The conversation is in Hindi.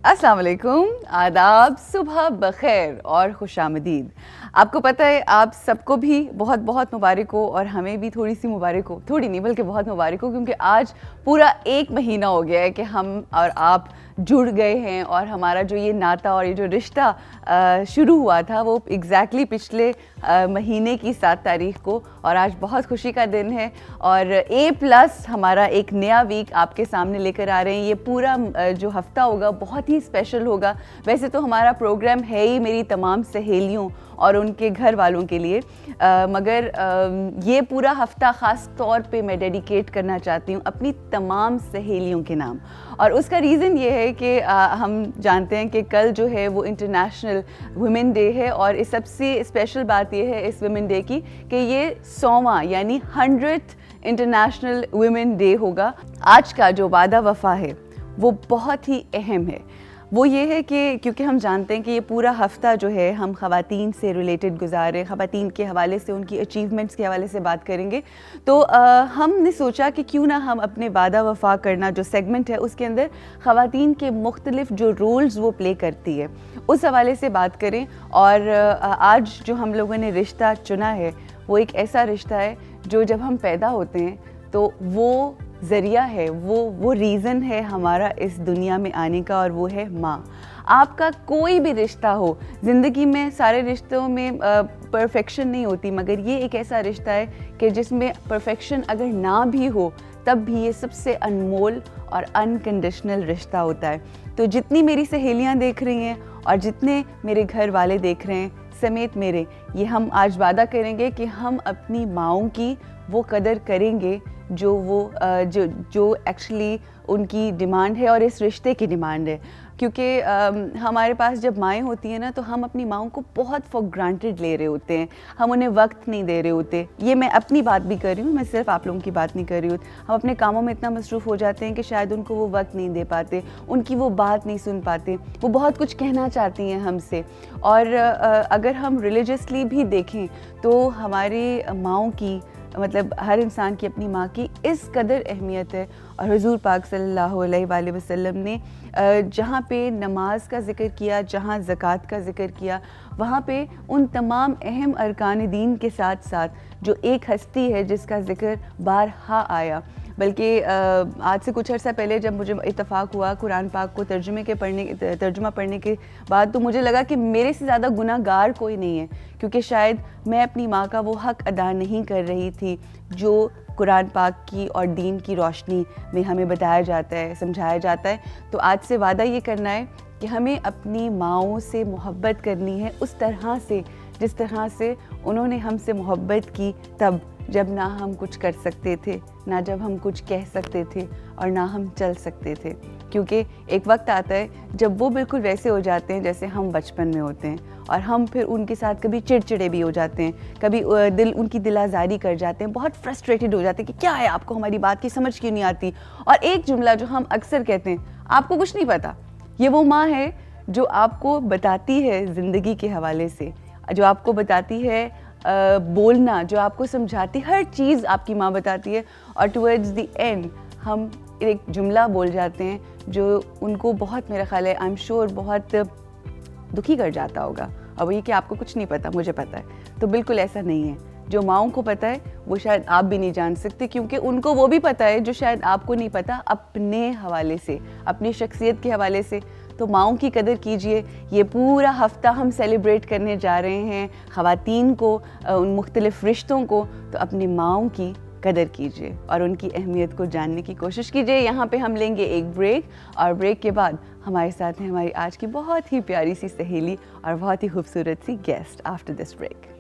अस्सलाम वालेकुम, आदाब, सुबह बखैर और खुशामदीद। आपको पता है आप सबको भी बहुत बहुत मुबारक हो और हमें भी थोड़ी सी मुबारक हो, थोड़ी नहीं बल्कि बहुत मुबारक हो, क्योंकि आज पूरा 1 महीना हो गया है कि हम और आप जुड़ गए हैं और हमारा जो ये नाता और ये जो रिश्ता शुरू हुआ था वो एग्जैक्टली पिछले महीने की 7 तारीख को, और आज बहुत खुशी का दिन है और A+ हमारा एक नया वीक आपके सामने लेकर आ रहे हैं। ये पूरा जो हफ्ता होगा बहुत ही स्पेशल होगा। वैसे तो हमारा प्रोग्राम है ही मेरी तमाम सहेलियों और उनके घर वालों के लिए, मगर ये पूरा हफ्ता ख़ास तौर पे मैं डेडिकेट करना चाहती हूँ अपनी तमाम सहेलियों के नाम। और उसका रीज़न ये है कि हम जानते हैं कि कल जो है वो इंटरनेशनल वुमेन डे है, और इस सबसे स्पेशल बात ये है इस वुमेन डे की कि ये 100वां यानी 100th इंटरनेशनल वुमेन डे होगा। आज का जो वादा वफ़ा है वो बहुत ही अहम है। वो ये है कि क्योंकि हम जानते हैं कि ये पूरा हफ़्ता जो है हम ख़वातीन से रिलेटेड गुजारे, ख़वातीन के हवाले से, उनकी अचीवमेंट्स के हवाले से बात करेंगे। तो हमने सोचा कि क्यों ना हम अपने वादा वफ़ा करना जो सेगमेंट है उसके अंदर ख़वातीन के मुख्तलिफ जो रोल्स वो प्ले करती है उस हवाले से बात करें। और आज जो हम लोगों ने रिश्ता चुना है वो एक ऐसा रिश्ता है जो जब हम पैदा होते हैं तो वो ज़रिया है, वो रीज़न है हमारा इस दुनिया में आने का, और वो है माँ। आपका कोई भी रिश्ता हो, ज़िंदगी में सारे रिश्तों में परफेक्शन नहीं होती, मगर ये एक ऐसा रिश्ता है कि जिसमें परफेक्शन अगर ना भी हो तब भी ये सबसे अनमोल और अनकंडीशनल रिश्ता होता है। तो जितनी मेरी सहेलियाँ देख रही हैं और जितने मेरे घर वाले देख रहे हैं समेत मेरे, ये हम आज वादा करेंगे कि हम अपनी माँओं की वो कदर करेंगे जो एक्चुअली उनकी डिमांड है और इस रिश्ते की डिमांड है। क्योंकि हमारे पास जब माएँ होती हैं ना तो हम अपनी माँओं को बहुत फॉर ग्रांटेड ले रहे होते हैं, हम उन्हें वक्त नहीं दे रहे होते। ये मैं अपनी बात भी कर रही हूँ, मैं सिर्फ आप लोगों की बात नहीं कर रही हूँ। हम अपने कामों में इतना मसरूफ़ हो जाते हैं कि शायद उनको वो वक्त नहीं दे पाते, उनकी वो बात नहीं सुन पाते, वो बहुत कुछ कहना चाहती हैं हमसे। और अगर हम रिलीजियसली भी देखें तो हमारी माँओं की, मतलब हर इंसान की अपनी माँ की इस कदर अहमियत है। और हुज़ूर पाक सल्लल्लाहु अलैहि वसल्लम ने जहाँ पे नमाज का ज़िक्र किया, जहाँ ज़कात का ज़िक्र किया, वहाँ पे उन तमाम अहम अरकान दीन के साथ साथ जो एक हस्ती है जिसका ज़िक्र बारहा आया। बल्कि आज से कुछ अर्सा पहले जब मुझे इत्तफ़ाक़ हुआ कुरान पाक को तर्जुमा पढ़ने के बाद, तो मुझे लगा कि मेरे से ज़्यादा गुनाहगार कोई नहीं है, क्योंकि शायद मैं अपनी माँ का वो हक़ अदा नहीं कर रही थी जो कुरान पाक की और दीन की रोशनी में हमें बताया जाता है, समझाया जाता है। तो आज से वादा ये करना है कि हमें अपनी माँओं से मोहब्बत करनी है उस तरह से जिस तरह से उन्होंने हमसे मोहब्बत की तब जब ना हम कुछ कर सकते थे, ना जब हम कुछ कह सकते थे, और ना हम चल सकते थे। क्योंकि एक वक्त आता है जब वो बिल्कुल वैसे हो जाते हैं जैसे हम बचपन में होते हैं, और हम फिर उनके साथ कभी चिड़चिड़े भी हो जाते हैं, कभी उनकी दिल आज़ारी कर जाते हैं, बहुत फ्रस्ट्रेटेड हो जाते हैं कि क्या है, आपको हमारी बात की समझ क्यों नहीं आती। और एक जुमला जो हम अक्सर कहते हैं, आपको कुछ नहीं पता, ये वो माँ है जो आपको बताती है ज़िंदगी के हवाले से, जो आपको बताती है बोलना, जो आपको समझाती, हर चीज़ आपकी माँ बताती है। और टुवर्ड्स द एंड हम एक जुमला बोल जाते हैं जो उनको बहुत, मेरा ख्याल है, आई एम श्योर बहुत दुखी कर जाता होगा, और वो ये कि आपको कुछ नहीं पता, मुझे पता है। तो बिल्कुल ऐसा नहीं है। जो माँओं को पता है वो शायद आप भी नहीं जान सकते, क्योंकि उनको वो भी पता है जो शायद आपको नहीं पता, अपने हवाले से, अपनी शख्सियत के हवाले से। तो माँओं की कदर कीजिए। ये पूरा हफ्ता हम सेलिब्रेट करने जा रहे हैं ख़वातीन को, उन मुख्तलिफ़ रिश्तों को, तो अपनी माँओं की कदर कीजिए और उनकी अहमियत को जानने की कोशिश कीजिए। यहाँ पे हम लेंगे एक ब्रेक, और ब्रेक के बाद हमारे साथ हैं हमारी आज की बहुत ही प्यारी सी सहेली और बहुत ही खूबसूरत सी गेस्ट आफ्टर दिस ब्रेक।